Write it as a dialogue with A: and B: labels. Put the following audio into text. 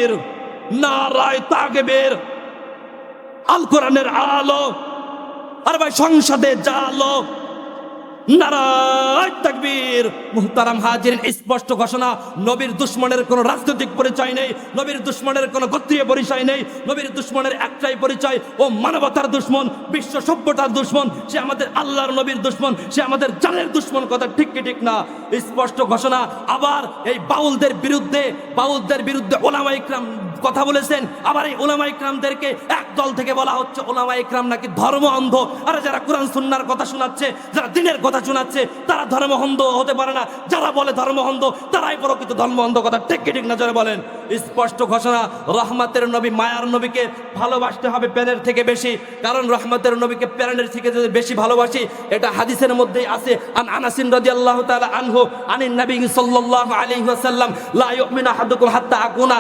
A: তাকবীর, নারায়ে তাকবীর। আল কোরআনের আলো, আর ভাই সংসদে জালো, নারায়ে তাকবীর। মুহতারাম হাজিরিন, স্পষ্ট ঘোষণা, নবীর দুশমনের কোনো রাজনৈতিক পরিচয় নেই, নবীর দুশমনের কোনো গোত্রীয় পরিচয় নেই। নবীর দুশমনের একটাই পরিচয়, ও মানবতার দুশমন, বিশ্ব সভ্যতার দুশমন। সে আমাদের আল্লাহর নবীর দুশমন, সে আমাদের জানের দুশমন। কথা ঠিক কি ঠিক না? স্পষ্ট ঘোষণা। আবার এই বাউলদের বিরুদ্ধে ওলামা ইকরাম কথা বলেছেন। আবার এই ওলামা ইকরামদেরকে এক দল থেকে বলা হচ্ছে ওলামা ইকরাম নাকি ধর্ম অন্ধ। আরে যারা কোরআন সুন্নাহর কথা শোনাচ্ছে, যারা দ্বীনের কথা শোনাচ্ছে, তারা ধর্ম অন্ধ হতে পারে না। যারা বলে ধর্ম অন্ধ, তারাই প্রকৃত ধর্ম অন্ধ। কথা ঠিক কি ঠিক না জোরে বলেন। স্পষ্ট ঘোষণা, রহমতের নবী, মায়ার নবীকে ভালোবাসতে হবে প্রাণের থেকে বেশি। কারণ রহমতের নবীকে প্রাণের থেকে যদি বেশি ভালোবাসি, এটা হাদিসের মধ্যেই আছে। আন আনাসিন রাদিয়াল্লাহু তাআলা আনহু আনিন নবী সাল্লাল্লাহু আলাইহি ওয়াসাল্লাম, লা ইউমিনু আহাদুকুম হাত্তা আকুনা